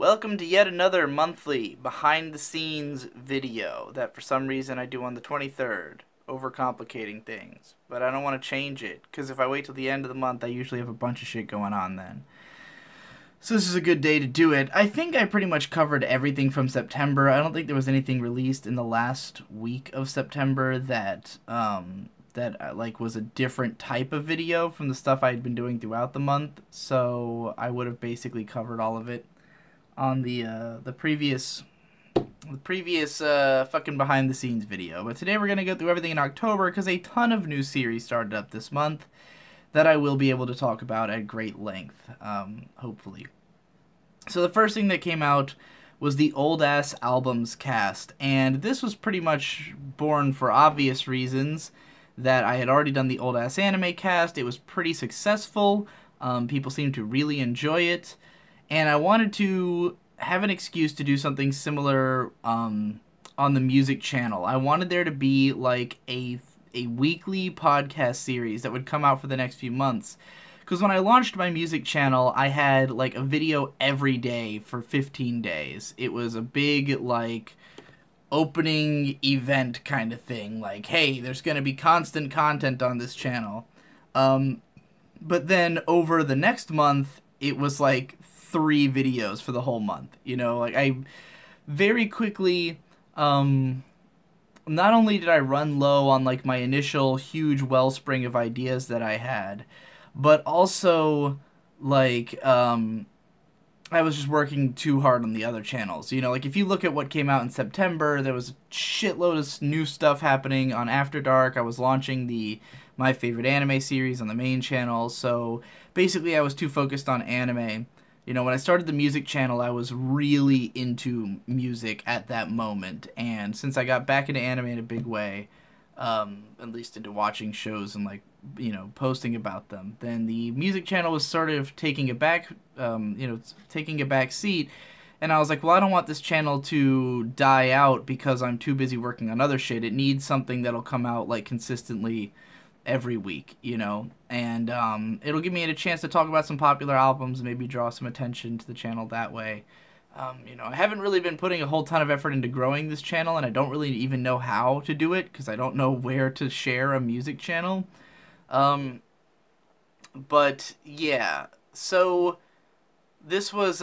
Welcome to yet another monthly behind-the-scenes video that for some reason I do on the 23rd, overcomplicating things. But I don't want to change it, because if I wait till the end of the month, I usually have a bunch of shit going on then. So this is a good day to do it. I think I pretty much covered everything from September. I don't think there was anything released in the last week of September that was a different type of video from the stuff I had been doing throughout the month. So I would have basically covered all of it on the previous fucking behind the scenes video. But today we're gonna go through everything in October because a ton of new series started up this month that I will be able to talk about at great length, hopefully. So the first thing that came out was the Old Ass Albums cast, and this was pretty much born for obvious reasons that I had already done the Old Ass Anime cast. It was pretty successful. People seemed to really enjoy it. And I wanted to have an excuse to do something similar on the music channel. I wanted there to be like a weekly podcast series that would come out for the next few months. Because when I launched my music channel, I had like a video every day for 15 days. It was a big like opening event kind of thing. Like, hey, there's going to be constant content on this channel. But then over the next month, it was like 3 videos for the whole month. You know, like I very quickly, not only did I run low on like my initial huge wellspring of ideas that I had, but also like, I was just working too hard on the other channels. You know, like if you look at what came out in September, there was a shitload of new stuff happening on After Dark. I was launching the My Favorite Anime series on the main channel. So basically I was too focused on anime. You know, when I started the music channel, I was really into music at that moment. And since I got back into anime in a big way, at least into watching shows and like, you know, posting about them, then the music channel was sort of taking a back, taking a back seat. And I was like, well, I don't want this channel to die out because I'm too busy working on other shit. It needs something that'll come out like consistently every week, you know, and it'll give me a chance to talk about some popular albums, maybe draw some attention to the channel that way. You know, I haven't really been putting a whole ton of effort into growing this channel, and I don't really even know how to do it because I don't know where to share a music channel. But yeah, so this was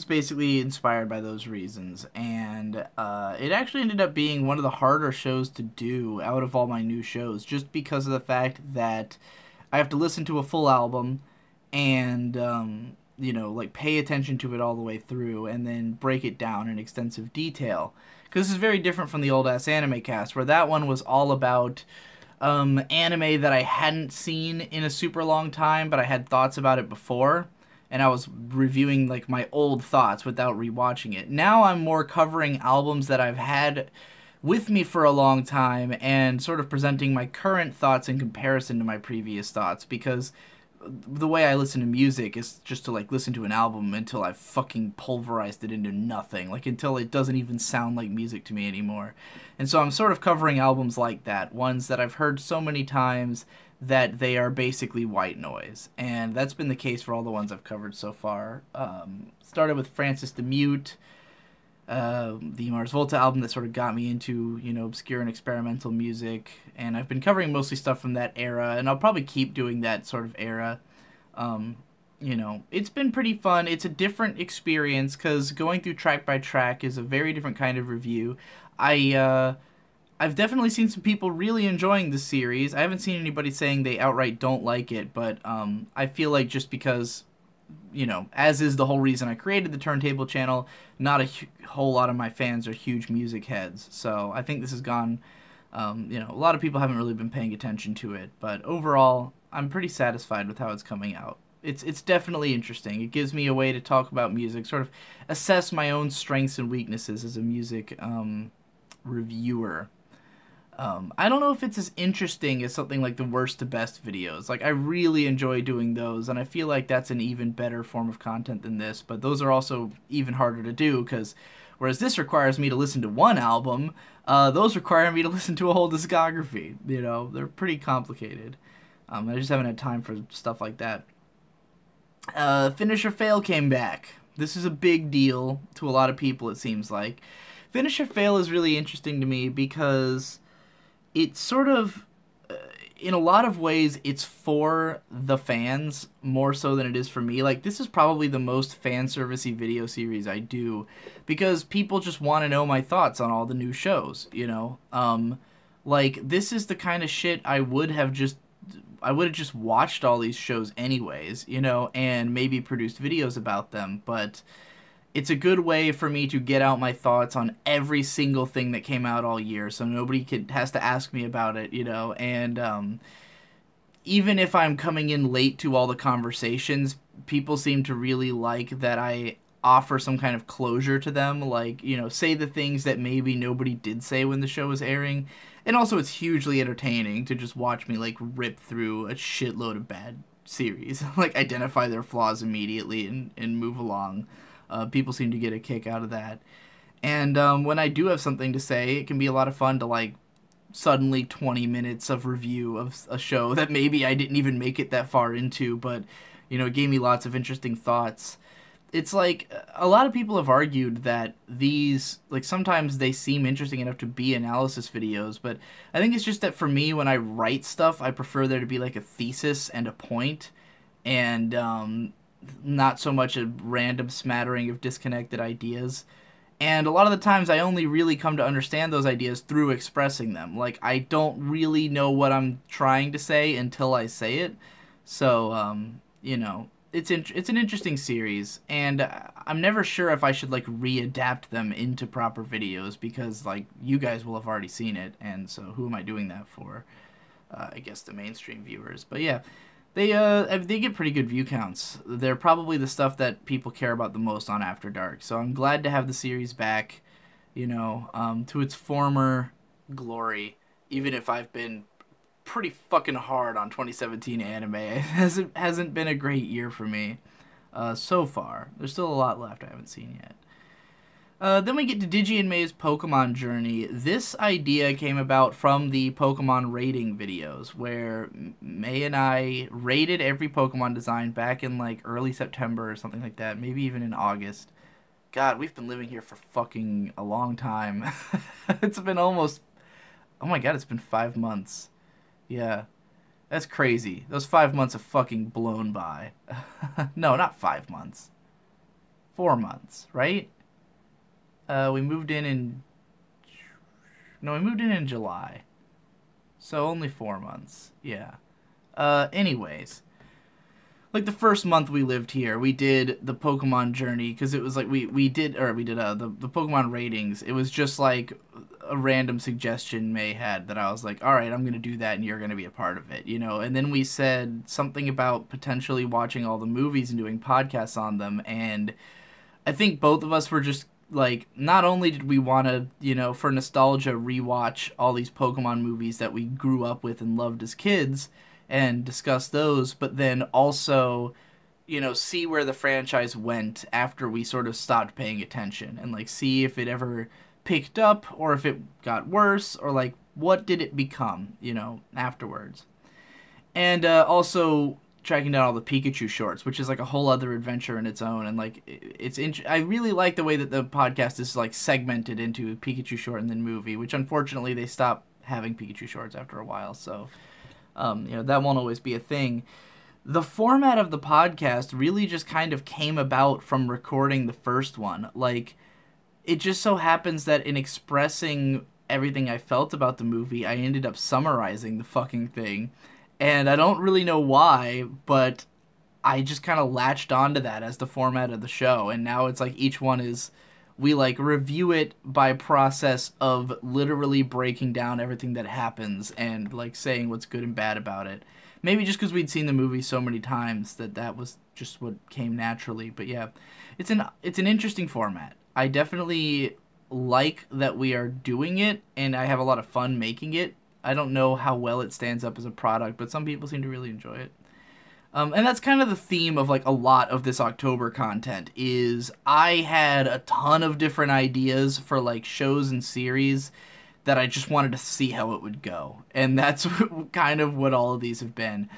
basically inspired by those reasons, and it actually ended up being one of the harder shows to do out of all my new shows, just because of the fact that I have to listen to a full album and, you know, like pay attention to it all the way through and then break it down in extensive detail. Because this is very different from the Old Ass Anime cast, where that one was all about anime that I hadn't seen in a super long time, but I had thoughts about it before. And I was reviewing like my old thoughts without rewatching it. Now I'm more covering albums that I've had with me for a long time and sort of presenting my current thoughts in comparison to my previous thoughts, because the way I listen to music is just to like listen to an album until I've fucking pulverized it into nothing, like until it doesn't even sound like music to me anymore. And so I'm sort of covering albums like that, ones that I've heard so many times that they are basically white noise, and that's been the case for all the ones I've covered so far. Started with Francis the Mute, the Mars Volta album that sort of got me into, you know, obscure and experimental music, and I've been covering mostly stuff from that era, and I'll probably keep doing that sort of era. You know, it's been pretty fun. It's a different experience, because going through track by track is a very different kind of review. I've definitely seen some people really enjoying this series. I haven't seen anybody saying they outright don't like it, but I feel like just because, you know, as is the whole reason I created the Turntable channel, not a whole lot of my fans are huge music heads. So I think this has gone, you know, a lot of people haven't really been paying attention to it, but overall, I'm pretty satisfied with how it's coming out. It's definitely interesting. It gives me a way to talk about music, sort of assess my own strengths and weaknesses as a music reviewer. I don't know if it's as interesting as something like the worst to best videos. Like, I really enjoy doing those, and I feel like that's an even better form of content than this, but those are also even harder to do, because whereas this requires me to listen to one album, those require me to listen to a whole discography. You know, they're pretty complicated. I just haven't had time for stuff like that. Finish or Fail came back. This is a big deal to a lot of people, it seems like. Finish or Fail is really interesting to me because it's sort of, in a lot of ways, it's for the fans more so than it is for me. Like, this is probably the most fan servicey video series I do because people just want to know my thoughts on all the new shows, you know? Like, this is the kind of shit I would have just watched all these shows anyways, you know, and maybe produced videos about them, but it's a good way for me to get out my thoughts on every single thing that came out all year, so nobody has to ask me about it, you know, and even if I'm coming in late to all the conversations, people seem to really like that I offer some kind of closure to them, like, you know, say the things that maybe nobody did say when the show was airing. And also it's hugely entertaining to just watch me, like, rip through a shitload of bad series. Like, identify their flaws immediately and move along. People seem to get a kick out of that. And when I do have something to say, it can be a lot of fun to, like, suddenly 20 minutes of review of a show that maybe I didn't even make it that far into, but, you know, it gave me lots of interesting thoughts. It's like, a lot of people have argued that these, like, sometimes they seem interesting enough to be analysis videos, but I think it's just that for me, when I write stuff, I prefer there to be, like, a thesis and a point, and not so much a random smattering of disconnected ideas. And a lot of the times I only really come to understand those ideas through expressing them. Like, I don't really know what I'm trying to say until I say it. So, you know, it's an interesting series, and I'm never sure if I should, like, readapt them into proper videos, because, like, you guys will have already seen it, and so who am I doing that for? I guess the mainstream viewers. But yeah, they get pretty good view counts. They're probably the stuff that people care about the most on After Dark, so I'm glad to have the series back, you know, to its former glory, even if I've been pretty fucking hard on 2017 anime. It hasn't been a great year for me so far. There's still a lot left I haven't seen yet. Then we get to Digi and May's Pokemon Journey. This idea came about from the Pokemon rating videos, where May and I rated every Pokemon design back in, like, early September or something like that, maybe even in August. God, we've been living here for fucking a long time. It's been almost, oh my god, it's been 5 months. Yeah, that's crazy. Those 5 months have fucking blown by. No, not 5 months. 4 months, right? We moved in July. So only 4 months. Yeah. Anyways. Like, the first month we lived here, we did the Pokemon Journey, because it was like, we did the Pokemon ratings. It was just like a random suggestion May had that I was like, alright, I'm gonna do that and you're gonna be a part of it, you know? And then we said something about potentially watching all the movies and doing podcasts on them, and I think both of us were just, like, not only did we want to, you know, for nostalgia, rewatch all these Pokemon movies that we grew up with and loved as kids, and discuss those, but then also, you know, see where the franchise went after we sort of stopped paying attention, and, like, see if it ever picked up, or if it got worse, or, like, what did it become, you know, afterwards. And also tracking down all the Pikachu shorts, which is, like, a whole other adventure in its own, and, like, I really like the way that the podcast is, like, segmented into Pikachu short and then movie, which unfortunately they stopped having Pikachu shorts after a while, so you know, that won't always be a thing. The format of the podcast really just kind of came about from recording the first one. Like, it just so happens that in expressing everything I felt about the movie, I ended up summarizing the fucking thing. And I don't really know why, but I just kind of latched onto that as the format of the show. And now it's like each one is, we, like, review it by process of literally breaking down everything that happens and, like, saying what's good and bad about it. Maybe just because we'd seen the movie so many times that was just what came naturally. But yeah, it's an interesting format. I definitely like that we are doing it, and I have a lot of fun making it. I don't know how well it stands up as a product, but some people seem to really enjoy it. And that's kind of the theme of, like, a lot of this October content, is I had a ton of different ideas for, like, shows and series that I just wanted to see how it would go. And that's kind of what all of these have been.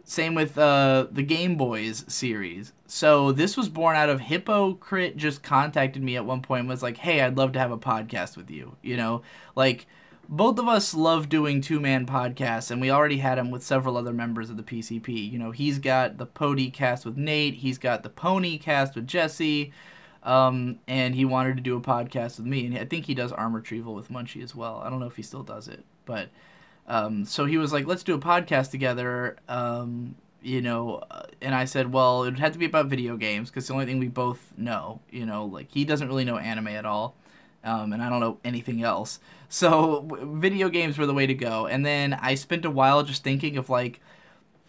Same with the Game Boys series. So this was born out of Hypocrite just contacted me at one point and was like, hey, I'd love to have a podcast with you. You know, like both of us love doing two-man podcasts, and we already had him with several other members of the PCP. You know, he's got the Pody cast with Nate, he's got the Pony cast with Jesse, and he wanted to do a podcast with me, and I think he does arm retrieval with Munchie as well. I don't know if he still does it, but so he was like, let's do a podcast together, you know, and I said, well, it would have to be about video games, because the only thing we both know, you know, like, he doesn't really know anime at all, and I don't know anything else, so video games were the way to go. And then I spent a while just thinking of, like,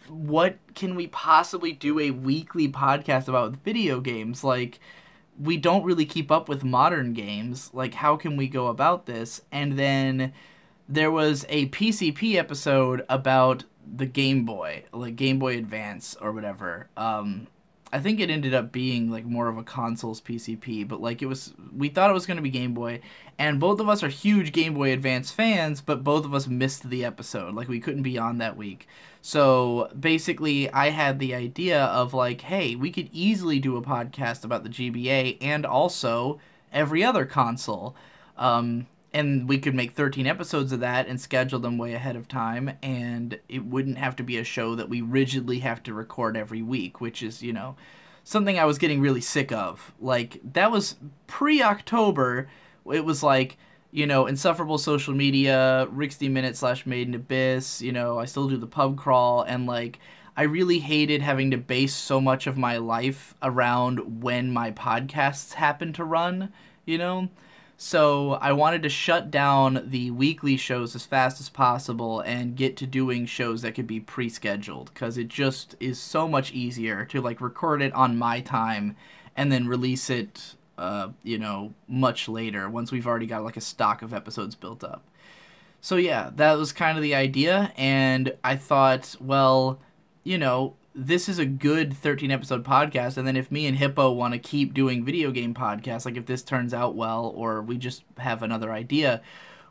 what can we possibly do a weekly podcast about with video games? Like, we don't really keep up with modern games. Like, how can we go about this? And then there was a PCP episode about the Game Boy, like Game Boy Advance or whatever. I think it ended up being like more of a consoles PCP, but like we thought it was going to be Game Boy, and both of us are huge Game Boy Advance fans, but both of us missed the episode. Like, we couldn't be on that week. So basically, I had the idea of like, hey, we could easily do a podcast about the GBA and also every other console. And we could make 13 episodes of that and schedule them way ahead of time, and it wouldn't have to be a show that we rigidly have to record every week, which is, you know, something I was getting really sick of. Like, that was pre-October. It was like, you know, insufferable social media, Rixty Minute / Made in Abyss, you know, I still do the pub crawl, and like, I really hated having to base so much of my life around when my podcasts happen to run, you know? So I wanted to shut down the weekly shows as fast as possible and get to doing shows that could be pre-scheduled, because it just is so much easier to like record it on my time and then release it, you know, much later once we've already got like a stock of episodes built up. So yeah, that was kind of the idea, and I thought, well, you know, this is a good 13 episode podcast, and then if me and Hippo want to keep doing video game podcasts, like if this turns out well or we just have another idea,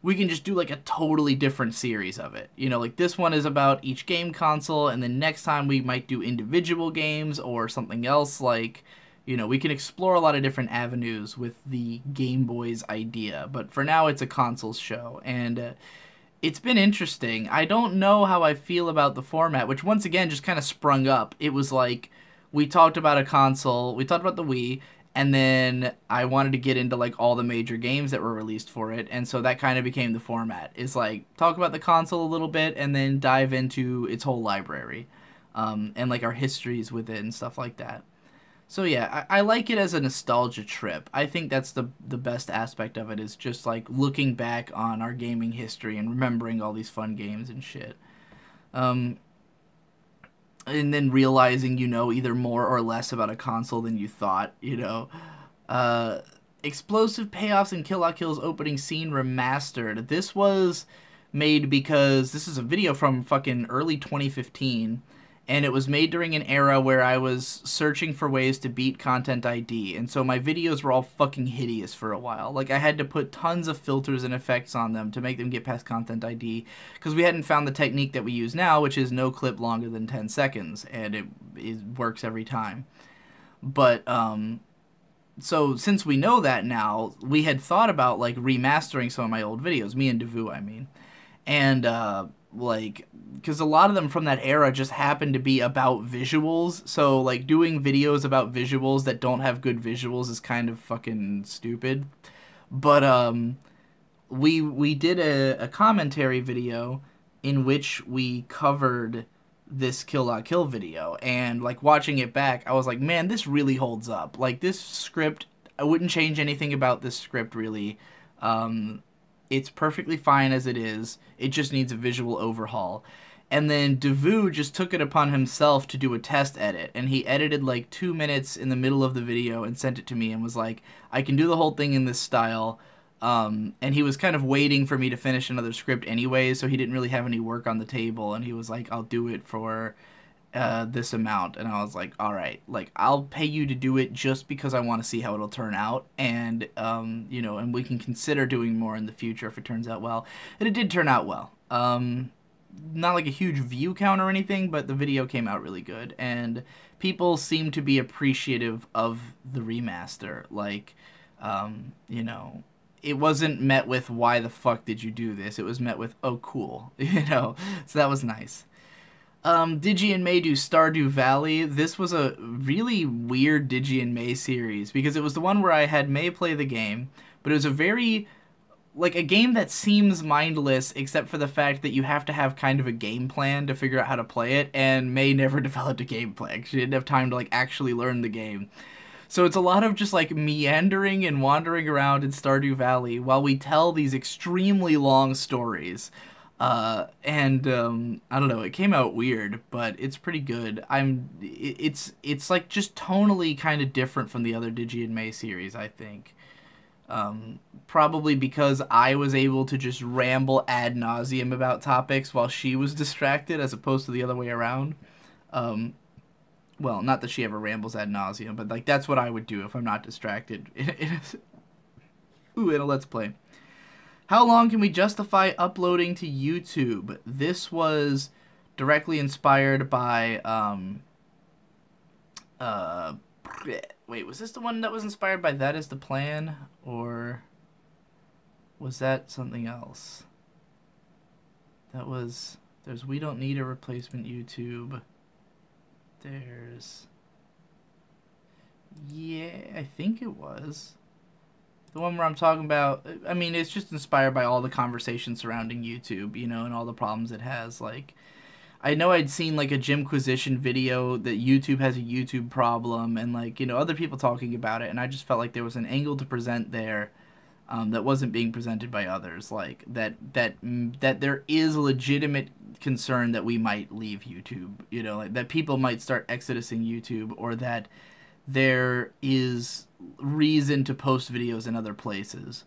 we can just do like a totally different series of it. You know, like this one is about each game console, and then next time we might do individual games or something else. Like, you know, we can explore a lot of different avenues with the Game Boy's idea, but for now it's a consoles show, and it's been interesting. I don't know how I feel about the format, which once again just kind of sprung up. It was like, we talked about a console, we talked about the Wii, and then I wanted to get into like all the major games that were released for it, and so that kind of became the format. It's like, talk about the console a little bit, and then dive into its whole library, and like our histories with it and stuff like that. So yeah, I like it as a nostalgia trip. I think that's the best aspect of it, is just like looking back on our gaming history and remembering all these fun games and shit. And then realizing you know either more or less about a console than you thought, you know. Explosive Payoffs in Kill La Kill's opening scene remastered. This was made because this is a video from fucking early 2015. And it was made during an era where I was searching for ways to beat Content ID, and so my videos were all fucking hideous for a while. Like, I had to put tons of filters and effects on them to make them get past Content ID, because we hadn't found the technique that we use now, which is no clip longer than 10 seconds, and it works every time. But, so since we know that now, we had thought about, like, remastering some of my old videos, me and Devu, I mean, and, like, because a lot of them from that era just happen to be about visuals, so like doing videos about visuals that don't have good visuals is kind of fucking stupid. But we did a commentary video in which we covered this Kill La Kill video, and like watching it back, I was like, man, this really holds up. Like, this script, I wouldn't change anything about this script really. It's perfectly fine as it is. It just needs a visual overhaul. And then Devu just took it upon himself to do a test edit, and he edited like 2 minutes in the middle of the video and sent it to me and was like, I can do the whole thing in this style. And he was kind of waiting for me to finish another script anyway, so he didn't really have any work on the table, and he was like, I'll do it for this amount. And I was like, all right, like, I'll pay you to do it just because I want to see how it'll turn out, and you know, and we can consider doing more in the future if it turns out well. And it did turn out well. not like a huge view count or anything, but the video came out really good, and people seem to be appreciative of the remaster. Like, you know, it wasn't met with "why the fuck did you do this?" It was met with "oh cool," you know. So that was nice. Digi and May do Stardew Valley. This was a really weird Digi and May series because it was the one where I had May play the game, but it was a very like a game that seems mindless except for the fact that you have to have kind of a game plan to figure out how to play it, and May never developed a game plan. She didn't have time to like actually learn the game. So it's a lot of just like meandering and wandering around in Stardew Valley while we tell these extremely long stories. I don't know, it came out weird, but it's pretty good. It's like just tonally kind of different from the other Digi and May series, I think. Probably because I was able to just ramble ad nauseum about topics while she was distracted, as opposed to the other way around. Well, not that she ever rambles ad nauseum, but like that's what I would do if I'm not distracted. Ooh, in a Let's Play. How long can we justify uploading to YouTube? This was directly inspired by, wait, was this the one that was inspired by That Is the Plan? Or was that something else? That was, there's We Don't Need a Replacement YouTube. There's, yeah, I think it was. The one where I'm talking about, I mean, it's just inspired by all the conversation surrounding YouTube, you know, and all the problems it has. Like, I know I'd seen, like, a Jimquisition video that YouTube has a YouTube problem, and, like, you know, other people talking about it, and I just felt like there was an angle to present there that wasn't being presented by others. Like, that there is a legitimate concern that we might leave YouTube, you know, like, that people might start exodusing YouTube, or that there is reason to post videos in other places.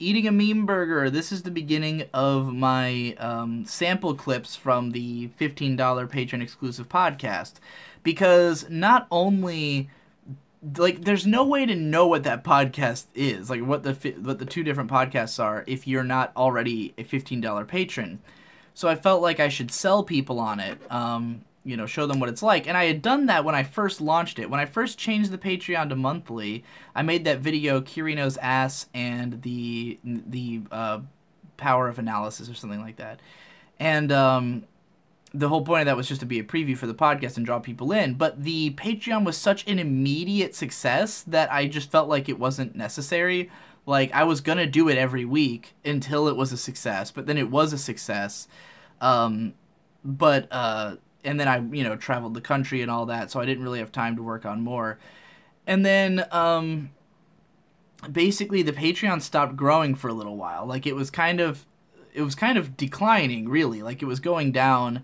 Eating a meme burger. This is the beginning of my sample clips from the $15 patron exclusive podcast, because not only like there's no way to know what that podcast is, like what the two different podcasts are, if you're not already a $15 patron. So I felt like I should sell people on it. You know, show them what it's like. And I had done that when I first launched it. When I first changed the Patreon to monthly, I made that video, Kirino's Ass and the Power of Analysis or something like that. And the whole point of that was just to be a preview for the podcast and draw people in. But the Patreon was such an immediate success that I just felt like it wasn't necessary. Like, I was going to do it every week until it was a success. But then it was a success. And then I, you know, traveled the country and all that, so I didn't really have time to work on more. And then, basically the Patreon stopped growing for a little while. Like, it was kind of declining, really. Like, it was going down,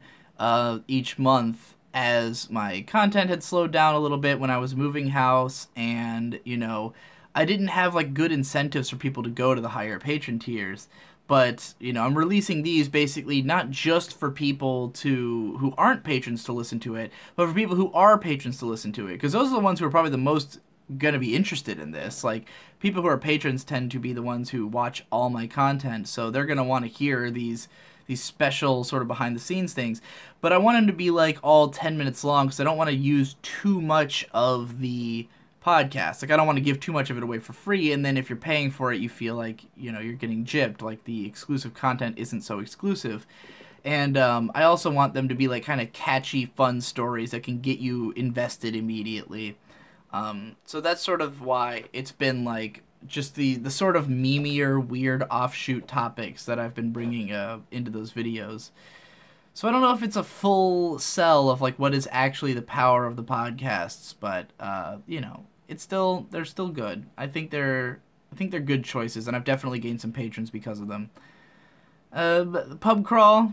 each month as my content had slowed down a little bit when I was moving house, and, you know, I didn't have, like, good incentives for people to go to the higher patron tiers. But, you know, I'm releasing these basically not just for people who aren't patrons to listen to it, but for people who are patrons to listen to it. Because those are the ones who are probably the most going to be interested in this. Like, people who are patrons tend to be the ones who watch all my content, so they're going to want to hear these special sort of behind-the-scenes things. But I want them to be, like, all 10 minutes long, because I don't want to use too much of the podcast. Like, I don't want to give too much of it away for free, and then if you're paying for it, you feel like, you know, you're getting gypped, like the exclusive content isn't so exclusive. And I also want them to be, like, kind of catchy, fun stories that can get you invested immediately. So that's sort of why it's been, like, just the sort of memeier, weird offshoot topics that I've been bringing into those videos. So I don't know if it's a full sell of, like, what is actually the power of the podcasts, but, you know, they're still good. I think they're good choices, and I've definitely gained some patrons because of them. Pub crawl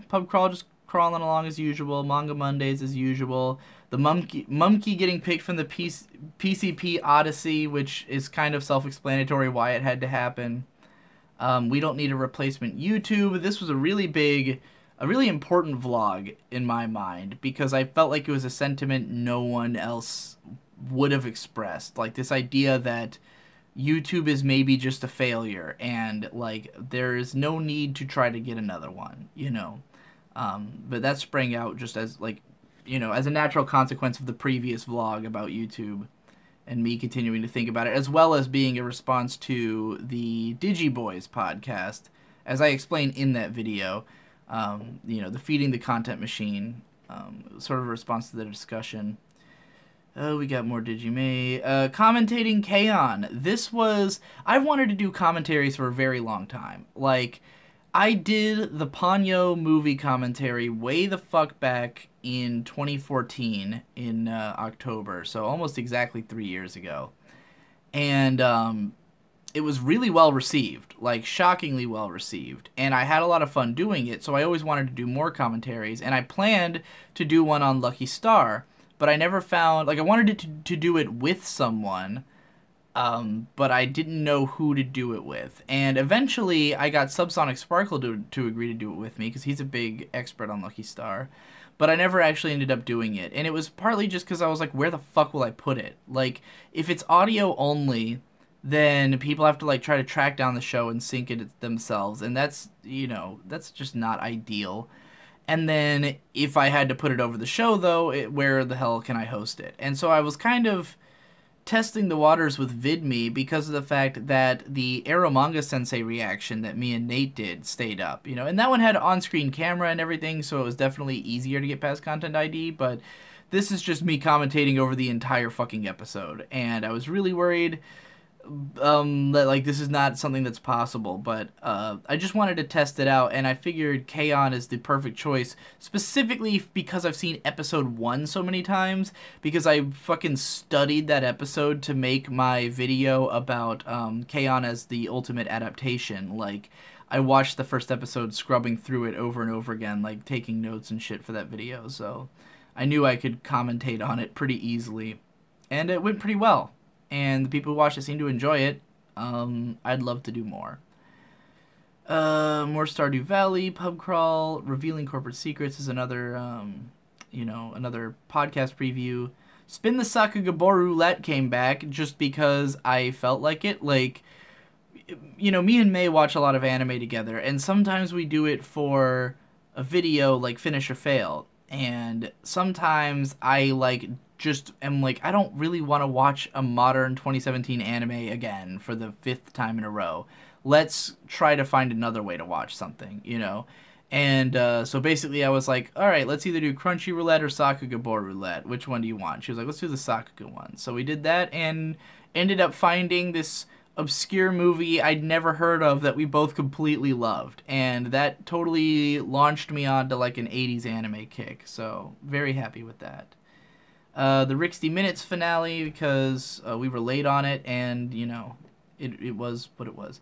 just crawling along as usual. Manga Mondays as usual. The Mumkey getting picked from the PCP Odyssey, which is kind of self-explanatory why it had to happen. We Don't Need a Replacement YouTube. This was a really important vlog in my mind, because I felt like it was a sentiment no one else would have expressed. Like, this idea that YouTube is maybe just a failure, and like there is no need to try to get another one, you know. But that sprang out just as like, you know, as a natural consequence of the previous vlog about YouTube and me continuing to think about it, as well as being a response to the Digiboys podcast, as I explained in that video. You know, the feeding the content machine, sort of a response to the discussion. Oh, we got more Digimay. Commentating K-On! I've wanted to do commentaries for a very long time. Like, I did the Ponyo movie commentary way the fuck back in 2014 in October, so almost exactly 3 years ago. And it was really well received, like shockingly well received. And I had a lot of fun doing it, so I always wanted to do more commentaries. And I planned to do one on Lucky Star, but I never found, like I wanted to do it with someone, but I didn't know who to do it with. And eventually I got Subsonic Sparkle to agree to do it with me, because he's a big expert on Lucky Star. But I never actually ended up doing it. And it was partly just because I was like, where the fuck will I put it? Like, if it's audio only, then people have to like try to track down the show and sync it themselves, and that's, you know, that's just not ideal. And then if I had to put it over the show, though, where the hell can I host it? And so I was kind of testing the waters with VidMe because of the fact that the Eromanga Sensei reaction that me and Nate did stayed up, you know, and that one had on-screen camera and everything, so it was definitely easier to get past Content ID, but this is just me commentating over the entire fucking episode, and I was really worried that like this is not something that's possible, but I just wanted to test it out, and I figured K-On! Is the perfect choice, specifically because I've seen episode 1 so many times, because I fucking studied that episode to make my video about K-On! As the ultimate adaptation. Like, I watched the first episode scrubbing through it over and over again, like taking notes and shit for that video, so I knew I could commentate on it pretty easily, and it went pretty well. And the people who watch it seem to enjoy it. I'd love to do more. More Stardew Valley, Pub Crawl, Revealing Corporate Secrets is another, you know, another podcast preview. Spin the Sakugaboru Roulette came back just because I felt like it. Like, you know, me and May watch a lot of anime together, and sometimes we do it for a video, like Finish or Fail. And sometimes I, like, just am like, I don't really want to watch a modern 2017 anime again for the 5th time in a row. Let's try to find another way to watch something, you know? And so basically I was like, all right, let's either do Crunchy Roulette or Sakugaboru Roulette. Which one do you want? She was like, let's do the Sakuga one. So we did that and ended up finding this obscure movie I'd never heard of that we both completely loved. And that totally launched me onto like an 80s anime kick. So very happy with that. The Rixty Minutes finale, because we were late on it, and, you know, it was what it was.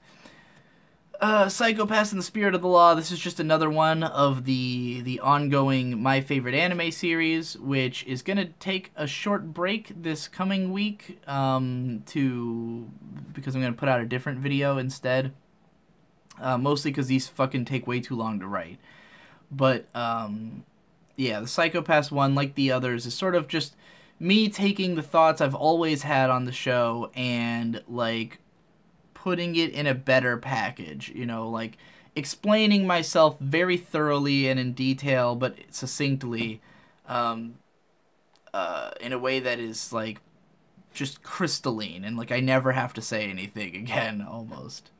Psycho-Pass in the Spirit of the Law, this is just another one of the ongoing My Favorite Anime series, which is going to take a short break this coming week, because I'm going to put out a different video instead. Mostly because these fucking take way too long to write. But, yeah, the Psycho-Pass one, like the others, is sort of just me taking the thoughts I've always had on the show and, like, putting it in a better package, you know, like, explaining myself very thoroughly and in detail, but succinctly, in a way that is, like, just crystalline, and, like, I never have to say anything again, almost.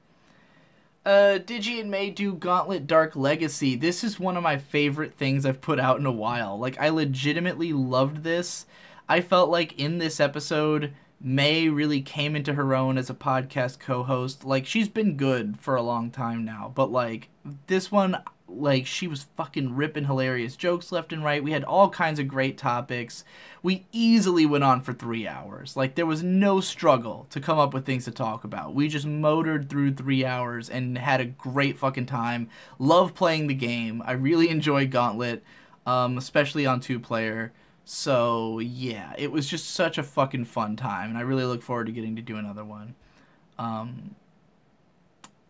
Digi and May do Gauntlet Dark Legacy. This is one of my favorite things I've put out in a while. Like, I legitimately loved this. I felt like in this episode, May really came into her own as a podcast co-host. Like, she's been good for a long time now, but, like, this one, like, she was fucking ripping hilarious jokes left and right. We had all kinds of great topics. We easily went on for 3 hours. Like, there was no struggle to come up with things to talk about. We just motored through 3 hours and had a great fucking time. Love playing the game. I really enjoy Gauntlet, especially on 2-player. So, yeah, it was just such a fucking fun time, and I really look forward to getting to do another one.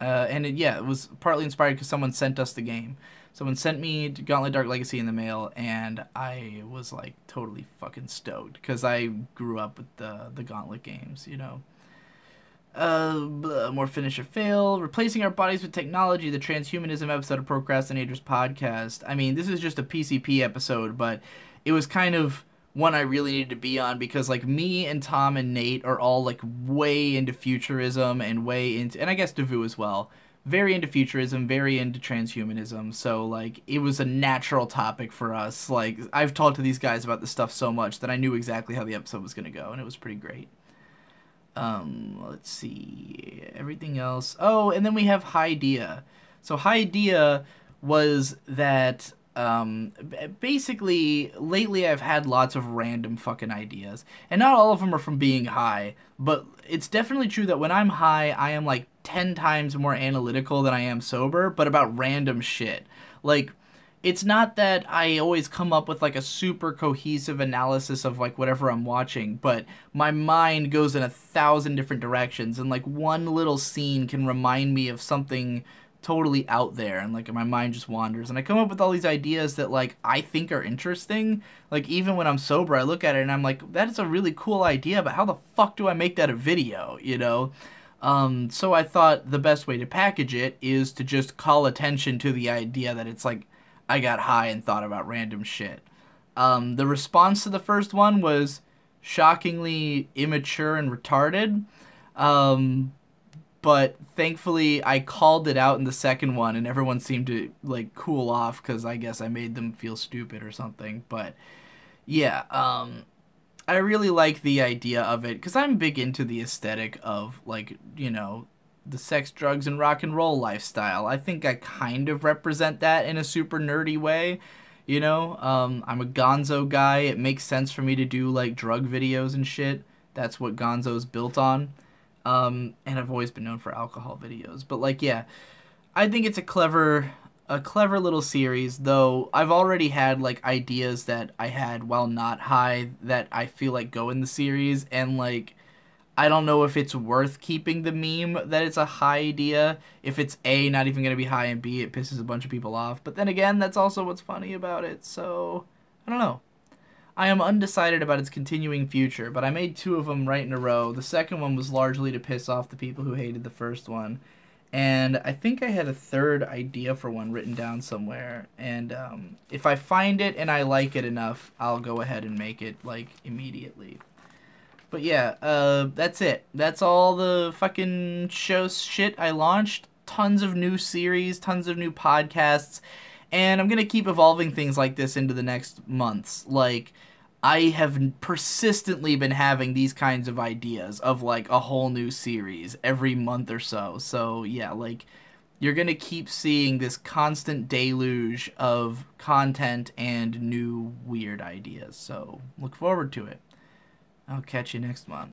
It was partly inspired because someone sent us the game. Someone sent me Gauntlet Dark Legacy in the mail, and I was, like, totally fucking stoked, because I grew up with the Gauntlet games, you know. More finish or fail. Replacing our bodies with technology, the transhumanism episode of Procrastinators podcast. I mean, this is just a PCP episode, but it was kind of one I really needed to be on because, like, me and Tom and Nate are all, like, way into futurism and way into, and I guess Devu as well, very into futurism, very into transhumanism. So, like, it was a natural topic for us. Like, I've talked to these guys about this stuff so much that I knew exactly how the episode was going to go, and it was pretty great. Let's see. Everything else. Oh, and then we have Hydea. So Hydea was that basically lately I've had lots of random fucking ideas. And not all of them are from being high, but it's definitely true that when I'm high, I am like 10 times more analytical than I am sober, but about random shit. Like, it's not that I always come up with like a super cohesive analysis of like whatever I'm watching, but my mind goes in 1,000 different directions, and like one little scene can remind me of something totally out there, and like my mind just wanders, and I come up with all these ideas that like I think are interesting. Like even when I'm sober, I look at it and I'm like, that is a really cool idea, but how the fuck do I make that a video, you know? So I thought the best way to package it is to just call attention to the idea that it's like I got high and thought about random shit. The response to the first one was shockingly immature and retarded. But thankfully I called it out in the second one and everyone seemed to like cool off because I guess I made them feel stupid or something. But yeah, I really like the idea of it because I'm big into the aesthetic of like, you know, the sex, drugs, and rock and roll lifestyle. I think I kind of represent that in a super nerdy way. You know, I'm a Gonzo guy. It makes sense for me to do like drug videos and shit. That's what Gonzo's built on. And I've always been known for alcohol videos. But like, yeah, I think it's a clever little series. Though I've already had like ideas that I had while not high that I feel like go in the series, and like I don't know if it's worth keeping the meme that it's a high idea if it's A, not even going to be high, and B, it pisses a bunch of people off. But then again, that's also what's funny about it, so I don't know. I am undecided about its continuing future, but I made 2 of them right in a row. The second one was largely to piss off the people who hated the first one. And I think I had a third idea for one written down somewhere. And if I find it and I like it enough, I'll go ahead and make it, like, immediately. But yeah, that's it. That's all the fucking show shit I launched. Tons of new series, tons of new podcasts, and I'm gonna keep evolving things like this into the next months. Like, I have persistently been having these kinds of ideas of like a whole new series every month or so. So yeah, like you're gonna keep seeing this constant deluge of content and new weird ideas. So look forward to it. I'll catch you next month.